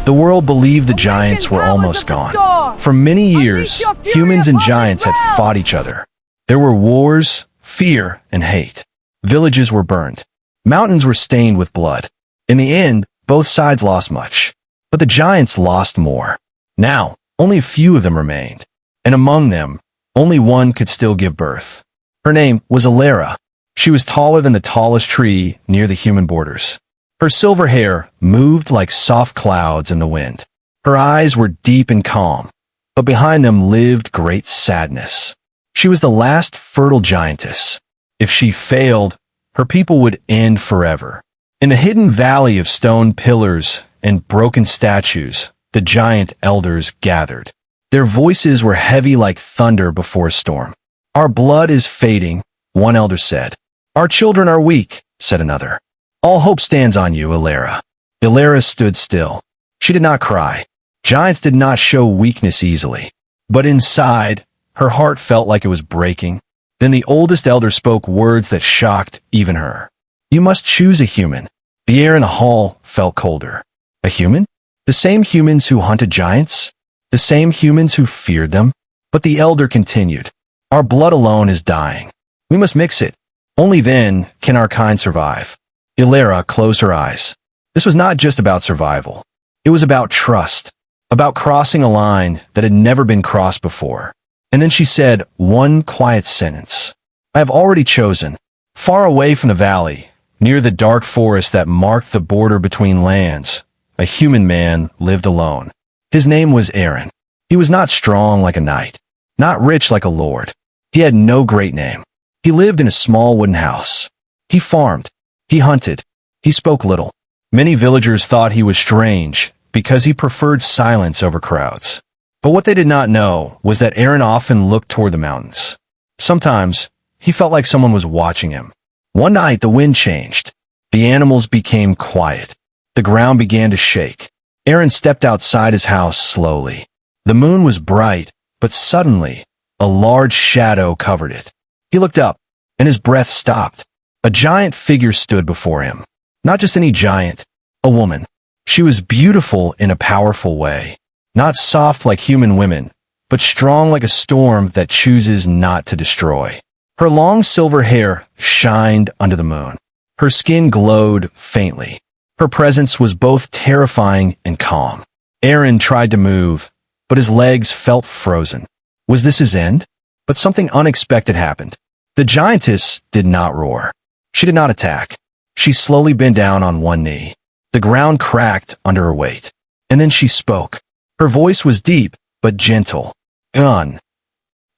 The world believed the giants were almost gone. For many years, humans and giants had fought each other. There were wars, fear, and hate. Villages were burned. Mountains were stained with blood. In the end, both sides lost much. But the giants lost more. Now, only a few of them remained. And among them, only one could still give birth. Her name was Alara. She was taller than the tallest tree near the human borders. Her silver hair moved like soft clouds in the wind. Her eyes were deep and calm, but behind them lived great sadness. She was the last fertile giantess. If she failed, her people would end forever. In a hidden valley of stone pillars and broken statues, the giant elders gathered. Their voices were heavy like thunder before a storm. "Our blood is fading," one elder said. "Our children are weak," said another. "All hope stands on you, Alara." Alara stood still. She did not cry. Giants did not show weakness easily. But inside, her heart felt like it was breaking. Then the oldest elder spoke words that shocked even her. "You must choose a human." The air in the hall felt colder. A human? The same humans who hunted giants? The same humans who feared them? But the elder continued. "Our blood alone is dying. We must mix it. Only then can our kind survive." Alara closed her eyes. This was not just about survival. It was about trust, about crossing a line that had never been crossed before. And then she said one quiet sentence. "I have already chosen. Far away from the valley, near the dark forest that marked the border between lands, a human man lived alone. His name was Aaron. He was not strong like a knight, not rich like a lord. He had no great name. He lived in a small wooden house. He farmed. He hunted. He spoke little. Many villagers thought he was strange because he preferred silence over crowds. But what they did not know was that Aaron often looked toward the mountains. Sometimes, he felt like someone was watching him. One night, the wind changed. The animals became quiet. The ground began to shake. Aaron stepped outside his house slowly. The moon was bright, but suddenly, a large shadow covered it. He looked up, and his breath stopped. A giant figure stood before him. Not just any giant, a woman. She was beautiful in a powerful way. Not soft like human women, but strong like a storm that chooses not to destroy. Her long silver hair shined under the moon. Her skin glowed faintly. Her presence was both terrifying and calm. Aaron tried to move, but his legs felt frozen. Was this his end? But something unexpected happened. The giantess did not roar. She did not attack. She slowly bent down on one knee. The ground cracked under her weight. And then she spoke. Her voice was deep, but gentle. "Gun."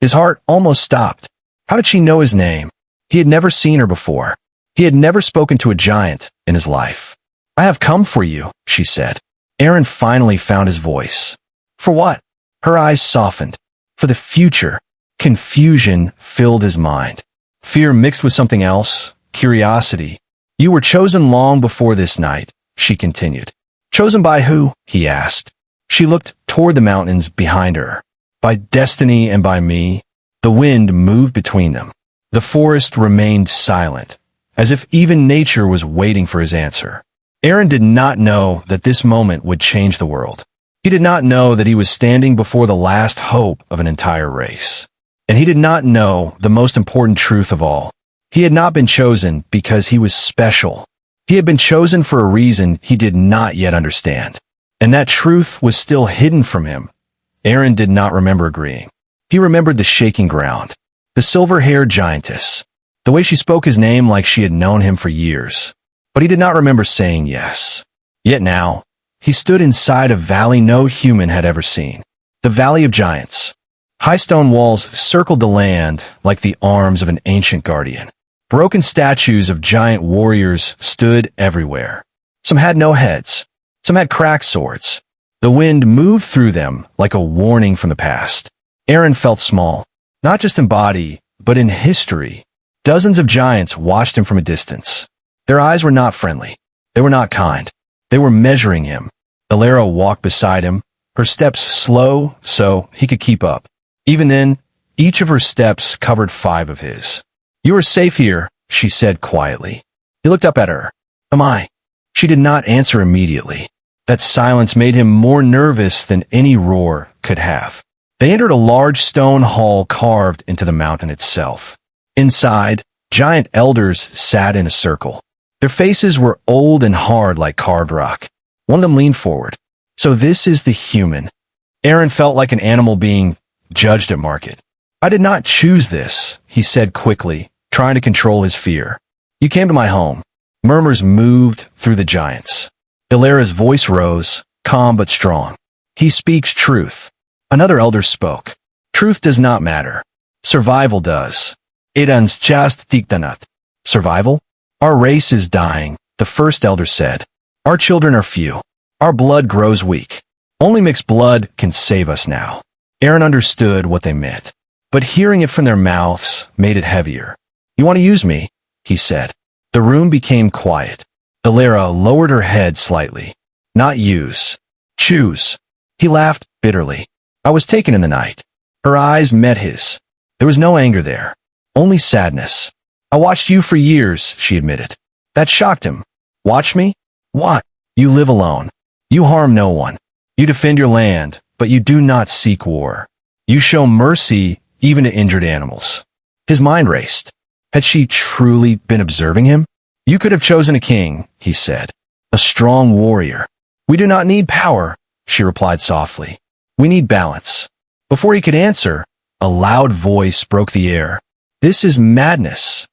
His heart almost stopped. How did she know his name? He had never seen her before. He had never spoken to a giant in his life. "I have come for you," she said. Aaron finally found his voice. "For what?" Her eyes softened. "For the future." Confusion filled his mind. Fear mixed with something else, curiosity. "You were chosen long before this night," she continued. "Chosen by who?" he asked. She looked toward the mountains behind her. "By destiny and by me." The wind moved between them. The forest remained silent, as if even nature was waiting for his answer. Aaron did not know that this moment would change the world. He did not know that he was standing before the last hope of an entire race. And he did not know the most important truth of all. He had not been chosen because he was special. He had been chosen for a reason he did not yet understand. And that truth was still hidden from him. Aaron did not remember agreeing. He remembered the shaking ground, the silver-haired giantess, the way she spoke his name like she had known him for years. But he did not remember saying yes. Yet now, he stood inside a valley no human had ever seen. The Valley of Giants. High stone walls circled the land like the arms of an ancient guardian. Broken statues of giant warriors stood everywhere. Some had no heads. Some had cracked swords. The wind moved through them like a warning from the past. Aaron felt small, not just in body, but in history. Dozens of giants watched him from a distance. Their eyes were not friendly. They were not kind. They were measuring him. Alara walked beside him, her steps slow so he could keep up. Even then, each of her steps covered 5 of his. "You are safe here," she said quietly. He looked up at her. "Am I?" She did not answer immediately. That silence made him more nervous than any roar could have. They entered a large stone hall carved into the mountain itself. Inside, giant elders sat in a circle. Their faces were old and hard like carved rock. One of them leaned forward. "So this is the human." Aaron felt like an animal being judged at market. "I did not choose this," he said quickly, trying to control his fear. "You came to my home." Murmurs moved through the giants. Ilara's voice rose, calm but strong. "He speaks truth." Another elder spoke. "Truth does not matter. Survival does." "Idan's just tiktanat." "Survival? Our race is dying," the first elder said. "Our children are few. Our blood grows weak. Only mixed blood can save us now." Aaron understood what they meant, but hearing it from their mouths made it heavier. "You want to use me?" he said. The room became quiet. Ilara lowered her head slightly. "Not use. Choose." He laughed bitterly. "I was taken in the night." Her eyes met his. There was no anger there, only sadness. "I watched you for years," she admitted. That shocked him. "Watch me? What? You live alone. You harm no one. You defend your land, but you do not seek war. You show mercy even to injured animals." His mind raced. Had she truly been observing him? "You could have chosen a king," he said. "A strong warrior." "We do not need power," she replied softly. "We need balance." Before he could answer, a loud voice broke the air. "This is madness."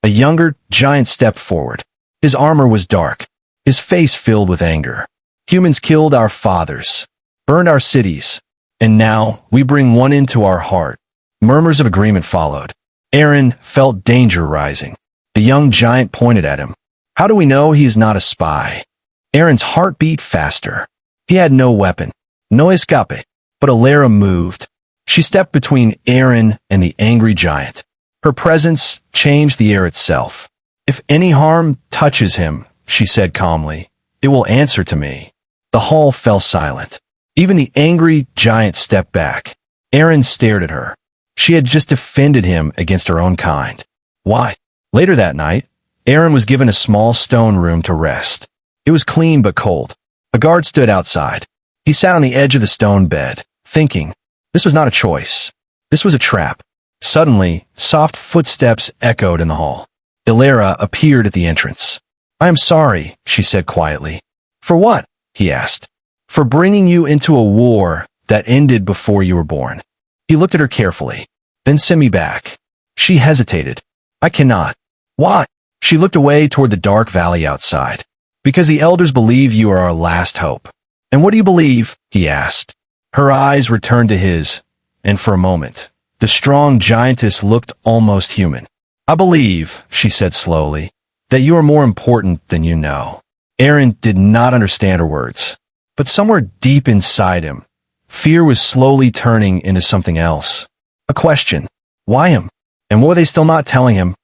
A younger giant stepped forward. His armor was dark, his face filled with anger. "Humans killed our fathers, burned our cities, and now we bring one into our heart." Murmurs of agreement followed. Aaron felt danger rising. The young giant pointed at him. "How do we know he is not a spy?" Aaron's heart beat faster. He had no weapon, no escape, but Ilara moved. She stepped between Aaron and the angry giant. Her presence changed the air itself. "If any harm touches him," she said calmly, "it will answer to me." The hall fell silent. Even the angry giant stepped back. Aaron stared at her. She had just defended him against her own kind. Why? Later that night, Aaron was given a small stone room to rest. It was clean but cold. A guard stood outside. He sat on the edge of the stone bed, thinking. This was not a choice. This was a trap. Suddenly, soft footsteps echoed in the hall. Ilara appeared at the entrance. "I am sorry," she said quietly. "For what?" he asked. "For bringing you into a war that ended before you were born." He looked at her carefully. "Then send me back." She hesitated. "I cannot." "Why?" She looked away toward the dark valley outside. "Because the elders believe you are our last hope." "And what do you believe?" he asked. Her eyes returned to his, and for a moment, the strong giantess looked almost human. "I believe," she said slowly, "that you are more important than you know." Aaron did not understand her words, but somewhere deep inside him, fear was slowly turning into something else. A question. Why him? And what were they still not telling him?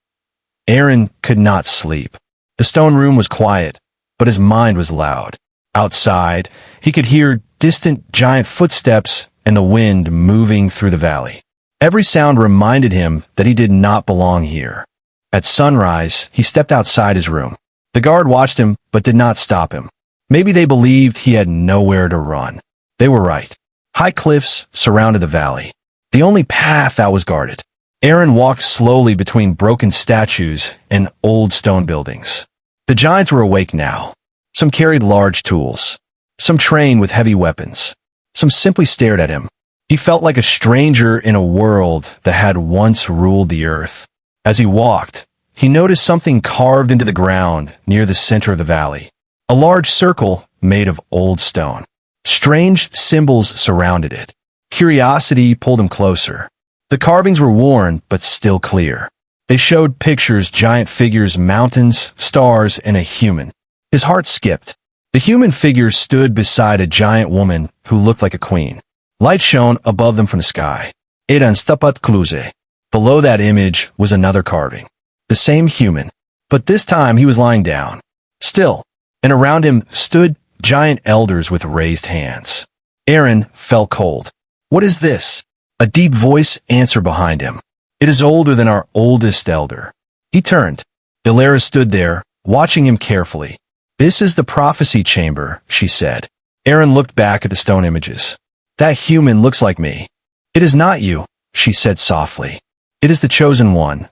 Aaron could not sleep. The stone room was quiet, but his mind was loud. Outside, he could hear distant giant footsteps and the wind moving through the valley. Every sound reminded him that he did not belong here. At sunrise, he stepped outside his room. The guard watched him, but did not stop him. Maybe they believed he had nowhere to run. They were right. High cliffs surrounded the valley. The only path out was guarded. Aaron walked slowly between broken statues and old stone buildings. The giants were awake now. Some carried large tools. Some trained with heavy weapons. Some simply stared at him. He felt like a stranger in a world that had once ruled the earth. As he walked, he noticed something carved into the ground near the center of the valley. A large circle made of old stone. Strange symbols surrounded it. Curiosity pulled him closer. The carvings were worn, but still clear. They showed pictures, giant figures, mountains, stars, and a human. His heart skipped. The human figure stood beside a giant woman who looked like a queen. Light shone above them from the sky. Eran stapat kluze. Below that image was another carving. The same human. But this time he was lying down. Still. And around him stood giant elders with raised hands. Aaron felt cold. "What is this?" A deep voice answered behind him. "It is older than our oldest elder." He turned. Ilara stood there, watching him carefully. "This is the prophecy chamber," she said. Aaron looked back at the stone images. That human looks like me. It is not you, she said softly. It is the chosen one.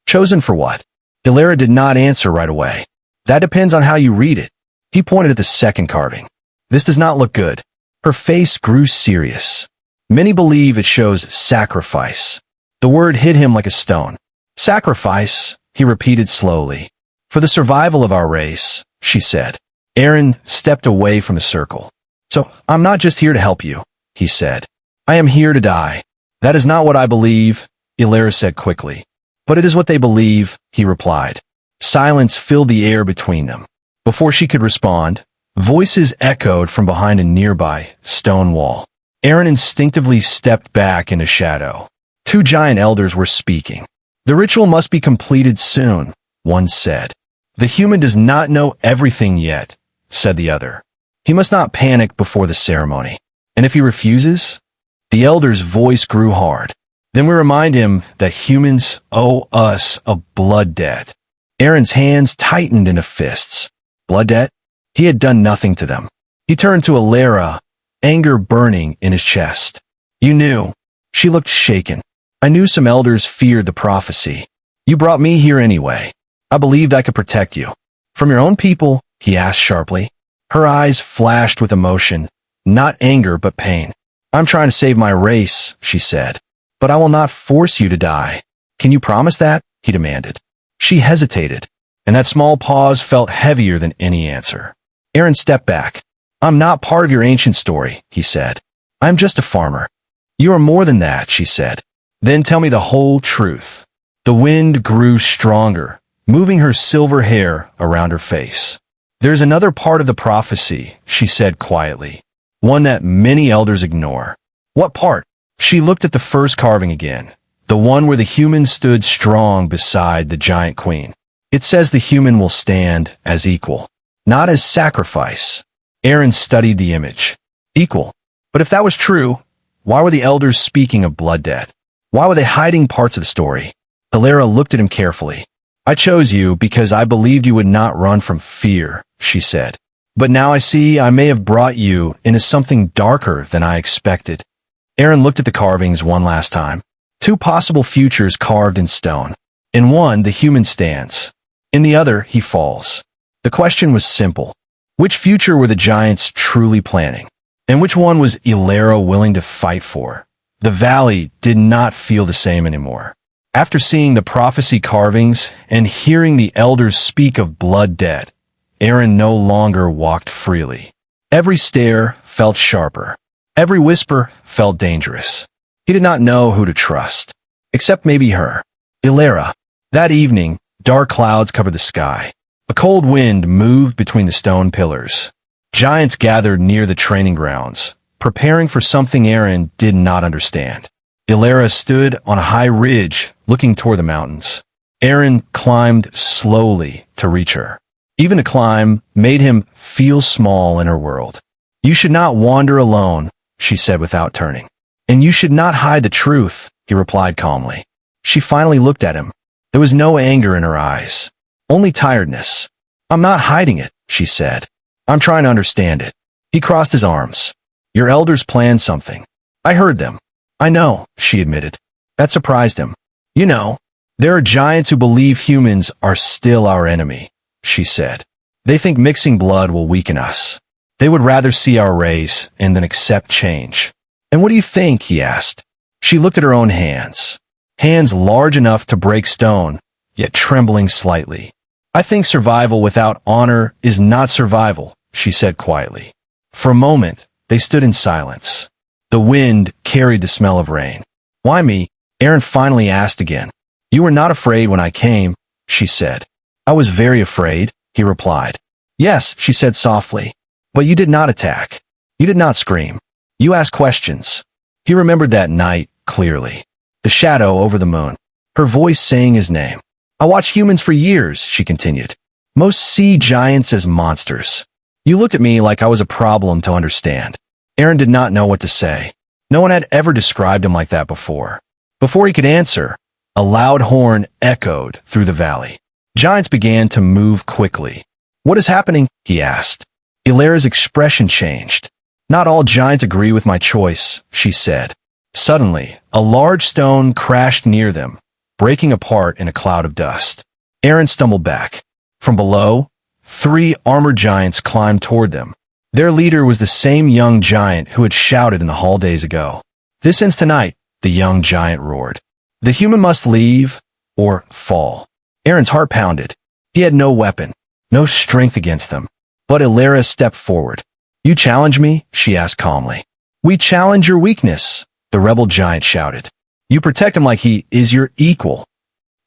Chosen for what? Ilara did not answer right away. That depends on how you read it. He pointed at the second carving. This does not look good. Her face grew serious. Many believe it shows sacrifice. The word hit him like a stone. Sacrifice, he repeated slowly. For the survival of our race, she said. Aaron stepped away from the circle. So, I'm not just here to help you, he said. I am here to die. That is not what I believe, Ilara said quickly. But it is what they believe, he replied. Silence filled the air between them. Before she could respond, voices echoed from behind a nearby stone wall. Aaron instinctively stepped back into shadow. Two giant elders were speaking. The ritual must be completed soon, one said. The human does not know everything yet, said the other. He must not panic before the ceremony. And if he refuses? The elder's voice grew hard. Then we remind him that humans owe us a blood debt. Aaron's hands tightened into fists. Blood debt? He had done nothing to them. He turned to Ilara, anger burning in his chest. You knew. She looked shaken. I knew some elders feared the prophecy. You brought me here anyway. I believed I could protect you. From your own people? He asked sharply. Her eyes flashed with emotion, not anger but pain. I'm trying to save my race, she said. But I will not force you to die. Can you promise that? He demanded. She hesitated, and that small pause felt heavier than any answer. Aaron stepped back. I'm not part of your ancient story, he said. I'm just a farmer. You are more than that, she said. Then tell me the whole truth. The wind grew stronger, moving her silver hair around her face. There's another part of the prophecy, she said quietly. One that many elders ignore. What part? She looked at the first carving again, the one where the human stood strong beside the giant queen. It says the human will stand as equal, not as sacrifice. Aaron studied the image. Equal. But if that was true, why were the elders speaking of blood debt? Why were they hiding parts of the story? Ilara looked at him carefully. I chose you because I believed you would not run from fear, she said. But now I see I may have brought you into something darker than I expected. Aaron looked at the carvings one last time. Two possible futures carved in stone. In one, the human stands. In the other, he falls. The question was simple. Which future were the giants truly planning? And which one was Ilara willing to fight for? The valley did not feel the same anymore. After seeing the prophecy carvings and hearing the elders speak of blood debt, Aaron no longer walked freely. Every stare felt sharper. Every whisper felt dangerous. He did not know who to trust, except maybe her. Ilara. That evening, dark clouds covered the sky. A cold wind moved between the stone pillars. Giants gathered near the training grounds, preparing for something Aaron did not understand. Ilara stood on a high ridge, looking toward the mountains. Aaron climbed slowly to reach her. Even to climb made him feel small in her world. You should not wander alone, she said without turning. And you should not hide the truth, he replied calmly. She finally looked at him. There was no anger in her eyes, only tiredness. I'm not hiding it, she said. I'm trying to understand it. He crossed his arms. Your elders planned something. I heard them. I know, she admitted. That surprised him. You know, there are giants who believe humans are still our enemy, she said. They think mixing blood will weaken us. They would rather see our race and then accept change. And what do you think? He asked. She looked at her own hands. Hands large enough to break stone, yet trembling slightly. I think survival without honor is not survival, she said quietly. For a moment, they stood in silence. The wind carried the smell of rain. Why me? Aaron finally asked again. You were not afraid when I came, she said. I was very afraid, he replied. Yes, she said softly. But you did not attack. You did not scream. You asked questions. He remembered that night clearly. The shadow over the moon. Her voice saying his name. I watched humans for years, she continued. Most see giants as monsters. You looked at me like I was a problem to understand. Aaron did not know what to say. No one had ever described him like that before. Before he could answer, a loud horn echoed through the valley. Giants began to move quickly. What is happening? He asked. Ilara's expression changed. Not all giants agree with my choice, she said. Suddenly, a large stone crashed near them, breaking apart in a cloud of dust. Aaron stumbled back. From below, 3 armored giants climbed toward them. Their leader was the same young giant who had shouted in the hall days ago. This ends tonight, the young giant roared. The human must leave, or fall. Aaron's heart pounded. He had no weapon, no strength against them. But Ilara stepped forward. You challenge me? She asked calmly. We challenge your weakness, the rebel giant shouted. You protect him like he is your equal.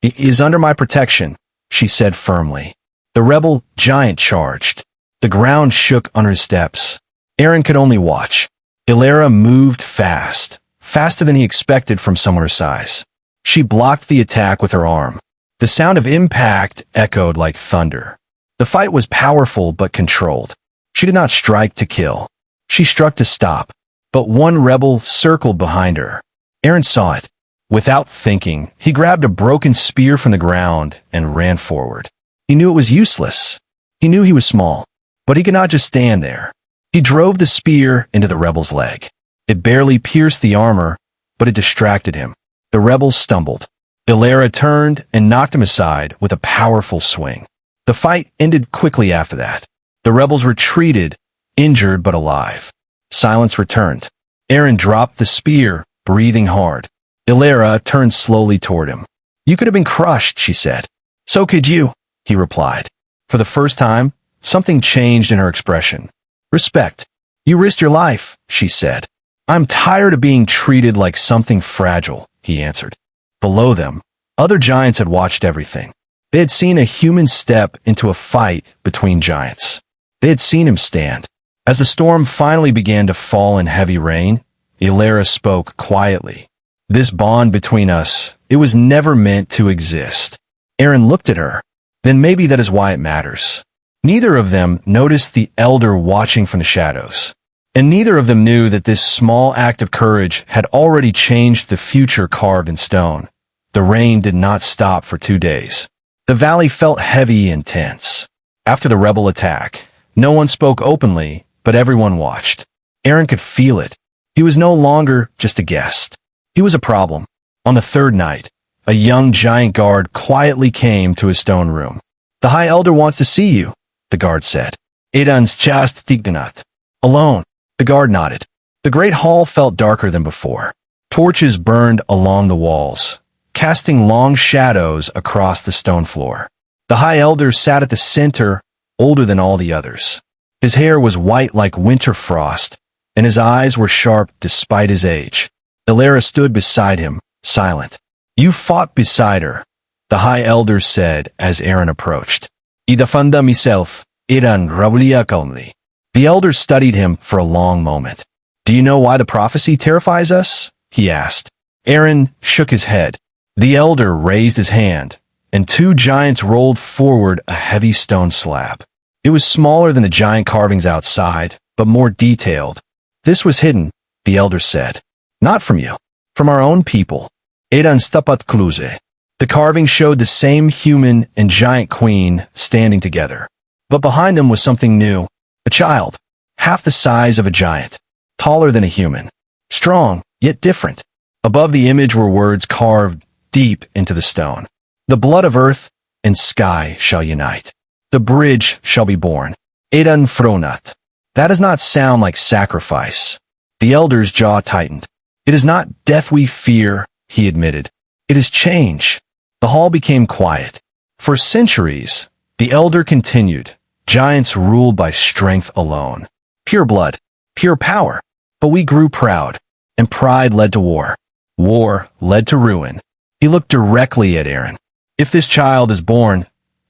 He is under my protection, she said firmly. The rebel giant charged. The ground shook under his steps. Aaron could only watch. Ilara moved fast, faster than he expected from someone her size. She blocked the attack with her arm. The sound of impact echoed like thunder. The fight was powerful but controlled. She did not strike to kill. She struck to stop. But one rebel circled behind her. Aaron saw it. Without thinking, he grabbed a broken spear from the ground and ran forward. He knew it was useless. He knew he was small, but he could not just stand there. He drove the spear into the rebel's leg. It barely pierced the armor, but it distracted him. The rebel stumbled. Ilara turned and knocked him aside with a powerful swing. The fight ended quickly after that. The rebels retreated, injured but alive. Silence returned. Aaron dropped the spear, breathing hard. Ilara turned slowly toward him. You could have been crushed, she said. So could you, he replied. For the first time, something changed in her expression. Respect. You risked your life, she said. I'm tired of being treated like something fragile, he answered. Below them, other giants had watched everything. They had seen a human step into a fight between giants. They had seen him stand. As the storm finally began to fall in heavy rain, Ilara spoke quietly. This bond between us, it was never meant to exist. Aaron looked at her. Then maybe that is why it matters. Neither of them noticed the elder watching from the shadows. And neither of them knew that this small act of courage had already changed the future carved in stone. The rain did not stop for 2 days. The valley felt heavy and tense. After the rebel attack, no one spoke openly, but everyone watched. Aaron could feel it. He was no longer just a guest. He was a problem. On the 3rd night, a young giant guard quietly came to his stone room. The High Elder wants to see you, the guard said. Edan's chast tignat. Alone, the guard nodded. The great hall felt darker than before. Torches burned along the walls, casting long shadows across the stone floor. The High Elder sat at the center, older than all the others. His hair was white like winter frost, and his eyes were sharp despite his age. Ilara stood beside him, silent. You fought beside her, the High Elder said as Aaron approached. Idafanda myself, Idan Rabuliakonli. The elder studied him for a long moment. Do you know why the prophecy terrifies us? He asked. Aaron shook his head. The elder raised his hand, and 2 giants rolled forward a heavy stone slab. It was smaller than the giant carvings outside, but more detailed. This was hidden, the elder said. Not from you, from our own people. Edan stapat kluze. The carving showed the same human and giant queen standing together. But behind them was something new. A child, half the size of a giant, taller than a human, strong, yet different. Above the image were words carved deep into the stone. The blood of earth and sky shall unite. The bridge shall be born. Edan fronat. That does not sound like sacrifice. The elder's jaw tightened. It is not death we fear, he admitted. It is change. The hall became quiet. For centuries, the elder continued. Giants ruled by strength alone. Pure blood, pure power. But we grew proud, and pride led to war. War led to ruin. He looked directly at Aaron. If this child is born,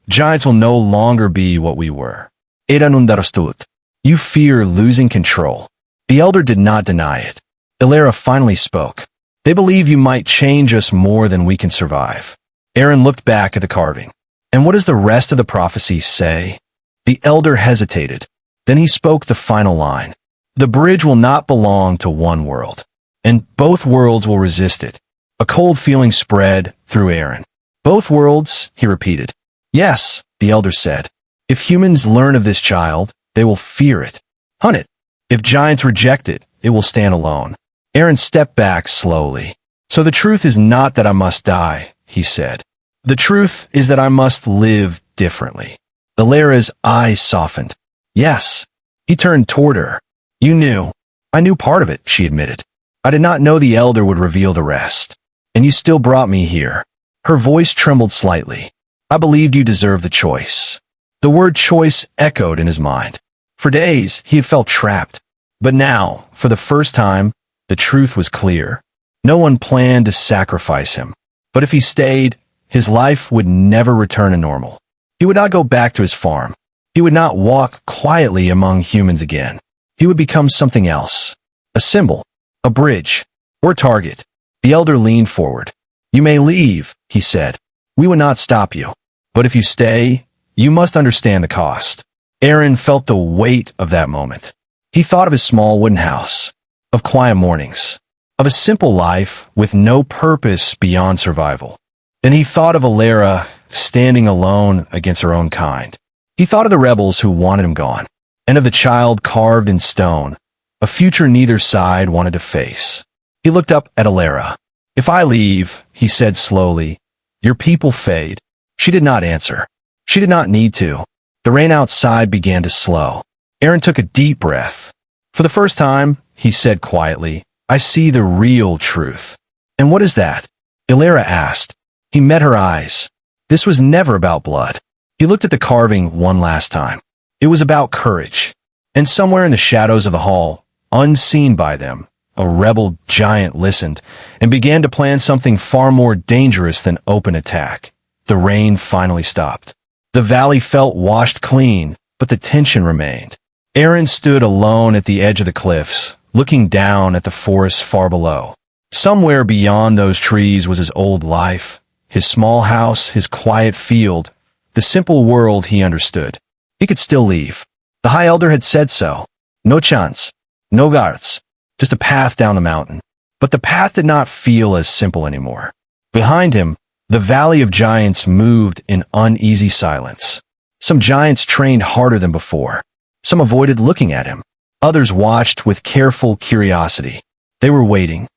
giants will no longer be what we were. Edan undarastut. You fear losing control. The elder did not deny it. Ilara finally spoke. They believe you might change us more than we can survive. Aaron looked back at the carving. And what does the rest of the prophecy say? The elder hesitated. Then he spoke the final line. The bridge will not belong to one world, and both worlds will resist it. A cold feeling spread through Aaron. Both worlds, he repeated. Yes, the elder said. If humans learn of this child, they will fear it, hunt it, If giants reject it, it will stand alone. Aaron stepped back slowly. So the truth is not that I must die, he said. The truth is that I must live differently. Illyra's eyes softened. Yes. He turned toward her. You knew. I knew part of it, she admitted. I did not know the elder would reveal the rest. And you still brought me here. Her voice trembled slightly. I believed you deserved the choice. The word choice echoed in his mind. For days, he had felt trapped. But now, for the first time, the truth was clear. No one planned to sacrifice him. But if he stayed, his life would never return to normal. He would not go back to his farm. He would not walk quietly among humans again. He would become something else. A symbol, a bridge, or target. The elder leaned forward. You may leave, he said. We would not stop you. But if you stay, you must understand the cost. Aaron felt the weight of that moment. He thought of his small wooden house, of quiet mornings, of a simple life with no purpose beyond survival. Then he thought of Illyra standing alone against her own kind. He thought of the rebels who wanted him gone, and of the child carved in stone, a future neither side wanted to face. He looked up at Illyra. If I leave, he said slowly, your people fade. She did not answer. She did not need to. The rain outside began to slow. Aaron took a deep breath. For the first time, he said quietly, I see the real truth. And what is that? Illyra asked. He met her eyes. This was never about blood. He looked at the carving one last time. It was about courage. And somewhere in the shadows of the hall, unseen by them, a rebel giant listened and began to plan something far more dangerous than open attack. The rain finally stopped. The valley felt washed clean, but the tension remained. Aaron stood alone at the edge of the cliffs, looking down at the forest far below. Somewhere beyond those trees was his old life, his small house, his quiet field, the simple world he understood. He could still leave. The High Elder had said so. No chance. No guards. Just a path down the mountain. But the path did not feel as simple anymore. Behind him, the Valley of Giants moved in uneasy silence. Some giants trained harder than before. Some avoided looking at him. Others watched with careful curiosity. They were waiting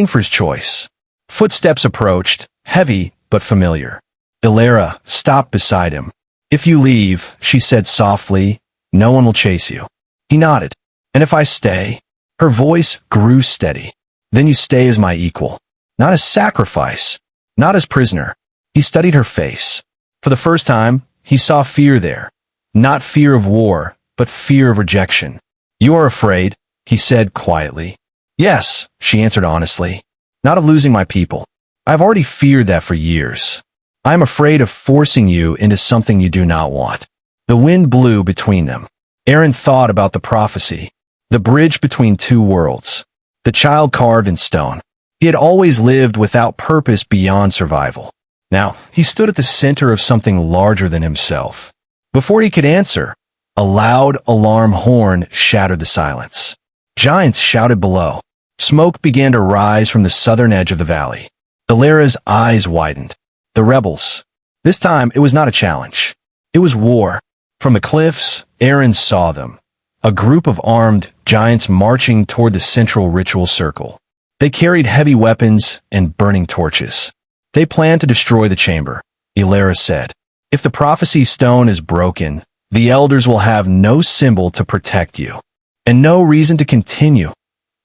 for his choice. Footsteps approached, heavy but familiar. Illyra stopped beside him. If you leave, she said softly, no one will chase you. He nodded. And if I stay? Her voice grew steady. Then you stay as my equal. Not as sacrifice. Not as prisoner. He studied her face. For the first time, he saw fear there. Not fear of war, but fear of rejection. You are afraid, he said quietly. Yes, she answered honestly. Not of losing my people. I've already feared that for years. I am afraid of forcing you into something you do not want. The wind blew between them. Aaron thought about the prophecy, the bridge between two worlds, the child carved in stone. He had always lived without purpose beyond survival. Now, he stood at the center of something larger than himself. Before he could answer, a loud alarm horn shattered the silence. Giants shouted below. Smoke began to rise from the southern edge of the valley. Illyra's eyes widened. The rebels. This time, it was not a challenge. It was war. From the cliffs, Aaron saw them. A group of armed giants marching toward the central ritual circle. They carried heavy weapons and burning torches. They planned to destroy the chamber, Illyra said. If the prophecy stone is broken, the elders will have no symbol to protect you. And no reason to continue,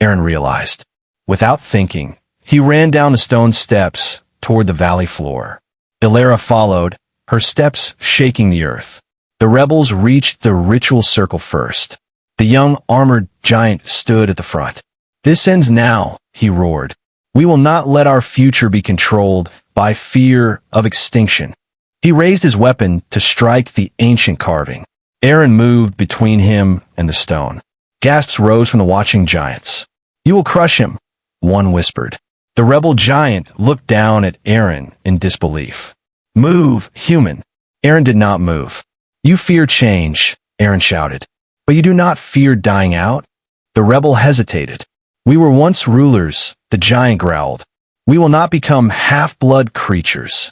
Aaron realized. Without thinking, he ran down the stone steps toward the valley floor. Illyra followed, her steps shaking the earth. The rebels reached the ritual circle first. The young armored giant stood at the front. This ends now, he roared. We will not let our future be controlled by fear of extinction. He raised his weapon to strike the ancient carving. Aaron moved between him and the stone. Gasps rose from the watching giants. You will crush him, one whispered. The rebel giant looked down at Aaron in disbelief. Move, human. Aaron did not move. You fear change, Aaron shouted. But you do not fear dying out? The rebel hesitated. We were once rulers, the giant growled. We will not become half-blood creatures.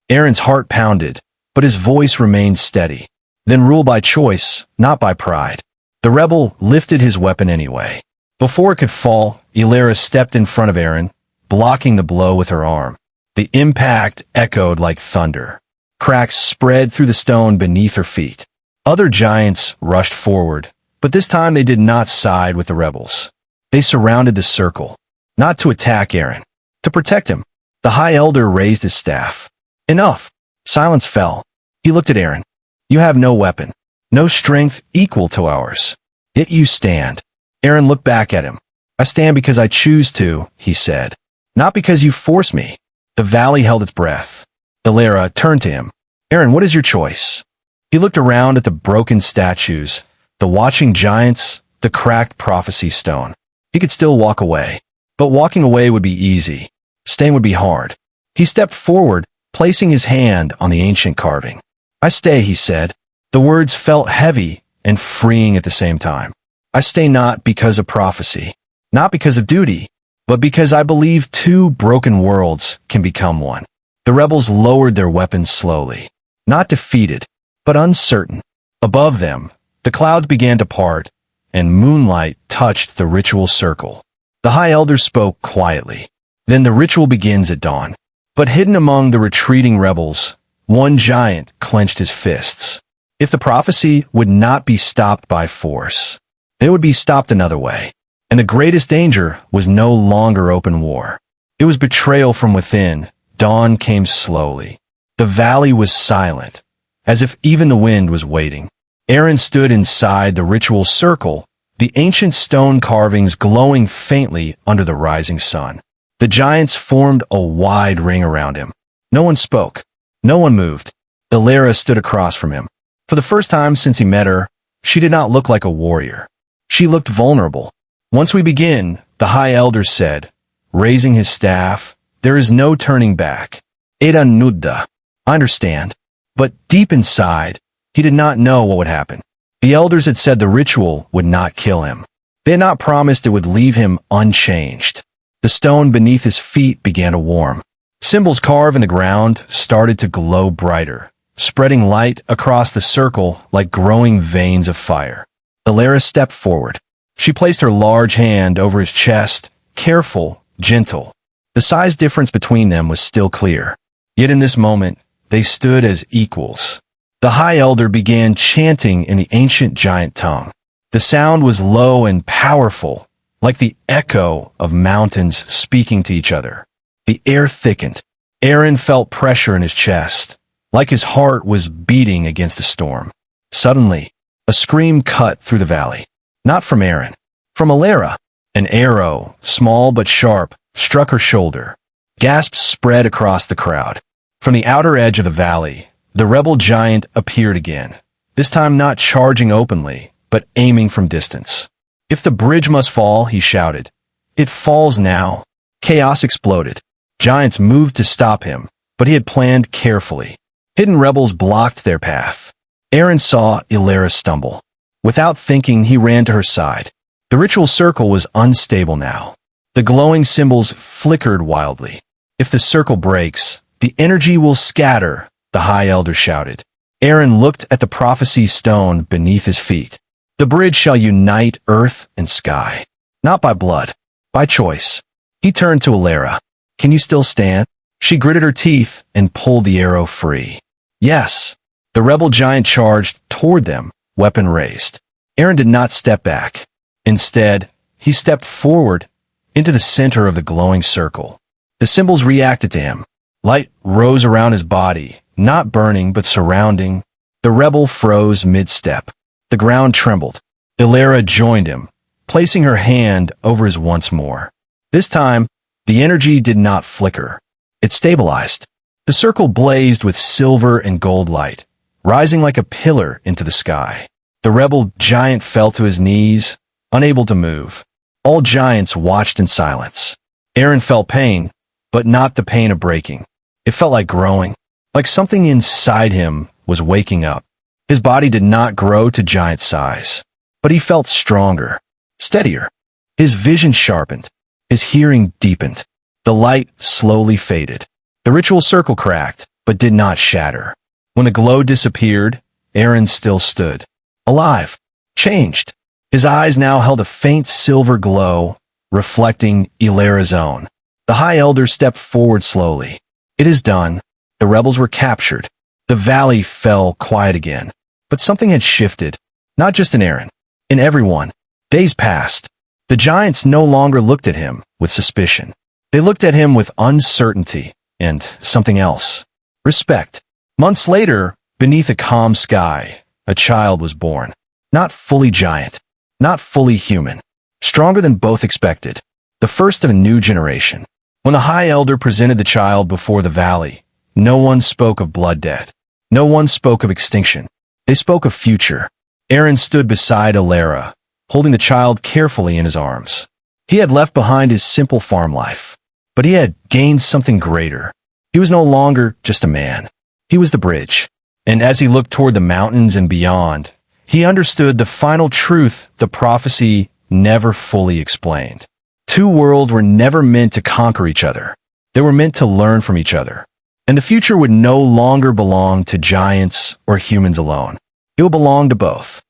Aaron's heart pounded, but his voice remained steady. Then rule by choice, not by pride. The rebel lifted his weapon anyway. Before it could fall, Illyra stepped in front of Aaron, blocking the blow with her arm. The impact echoed like thunder. Cracks spread through the stone beneath her feet. Other giants rushed forward, but this time they did not side with the rebels. They surrounded the circle, not to attack Aaron, to protect him. The High Elder raised his staff. Enough. Silence fell. He looked at Aaron. You have no weapon, no strength equal to ours. Yet you stand. Aaron looked back at him. I stand because I choose to, he said. Not because you force me. The valley held its breath. Illyra turned to him. Aaron, what is your choice? He looked around at the broken statues, the watching giants, the cracked prophecy stone. He could still walk away. But walking away would be easy. Staying would be hard. He stepped forward, placing his hand on the ancient carving. I stay, he said. The words felt heavy and freeing at the same time. I stay not because of prophecy, not because of duty, but because I believe two broken worlds can become one. The rebels lowered their weapons slowly, not defeated, but uncertain. Above them, the clouds began to part, and moonlight touched the ritual circle. The High Elder spoke quietly. Then the ritual begins at dawn. But hidden among the retreating rebels, one giant clenched his fists. If the prophecy would not be stopped by force, it would be stopped another way. And the greatest danger was no longer open war. It was betrayal from within. Dawn came slowly. The valley was silent, as if even the wind was waiting. Aaron stood inside the ritual circle, the ancient stone carvings glowing faintly under the rising sun. The giants formed a wide ring around him. No one spoke. No one moved. Illyra stood across from him. For the first time since he met her, she did not look like a warrior. She looked vulnerable. Once we begin, the High Elder said, raising his staff, there is no turning back. Eda Nudda. I understand. But deep inside, he did not know what would happen. The elders had said the ritual would not kill him. They had not promised it would leave him unchanged. The stone beneath his feet began to warm. Symbols carved in the ground started to glow brighter, spreading light across the circle like growing veins of fire. Illyra stepped forward. She placed her large hand over his chest, careful, gentle. The size difference between them was still clear. Yet in this moment, they stood as equals. The High Elder began chanting in the ancient giant tongue. The sound was low and powerful, like the echo of mountains speaking to each other. The air thickened. Aaron felt pressure in his chest, like his heart was beating against a storm. Suddenly, a scream cut through the valley. Not from Aaron, from Illyra. An arrow, small but sharp, struck her shoulder. Gasps spread across the crowd. From the outer edge of the valley, the rebel giant appeared again, this time not charging openly, but aiming from distance. If the bridge must fall, he shouted. It falls now. Chaos exploded. Giants moved to stop him, but he had planned carefully. Hidden rebels blocked their path. Aaron saw Illyra stumble. Without thinking, he ran to her side. The ritual circle was unstable now. The glowing symbols flickered wildly. If the circle breaks, the energy will scatter, the High Elder shouted. Aaron looked at the prophecy stone beneath his feet. The bridge shall unite earth and sky. Not by blood, by choice. He turned to Illyra. Can you still stand? She gritted her teeth and pulled the arrow free. Yes. The rebel giant charged toward them, weapon raised. Aaron did not step back. Instead, he stepped forward into the center of the glowing circle. The symbols reacted to him. Light rose around his body, not burning but surrounding. The rebel froze mid-step. The ground trembled. Illyra joined him, placing her hand over his once more. This time, the energy did not flicker. It stabilized. The circle blazed with silver and gold light, rising like a pillar into the sky. The rebel giant fell to his knees, unable to move. All giants watched in silence. Aaron felt pain, but not the pain of breaking. It felt like growing, like something inside him was waking up. His body did not grow to giant size, but he felt stronger, steadier. His vision sharpened. His hearing deepened. The light slowly faded. The ritual circle cracked, but did not shatter. When the glow disappeared, Aaron still stood. Alive. Changed. His eyes now held a faint silver glow, reflecting Illyria's own. The High Elder stepped forward slowly. It is done. The rebels were captured. The valley fell quiet again. But something had shifted. Not just in Aaron. In everyone. Days passed. The giants no longer looked at him with suspicion. They looked at him with uncertainty and something else. Respect. Months later, beneath a calm sky, a child was born. Not fully giant. Not fully human. Stronger than both expected. The first of a new generation. When the High Elder presented the child before the valley, no one spoke of blood debt. No one spoke of extinction. They spoke of future. Aaron stood beside Illyria, holding the child carefully in his arms. He had left behind his simple farm life, but he had gained something greater. He was no longer just a man. He was the bridge. And as he looked toward the mountains and beyond, he understood the final truth the prophecy never fully explained. Two worlds were never meant to conquer each other. They were meant to learn from each other. And the future would no longer belong to giants or humans alone. It will belong to both.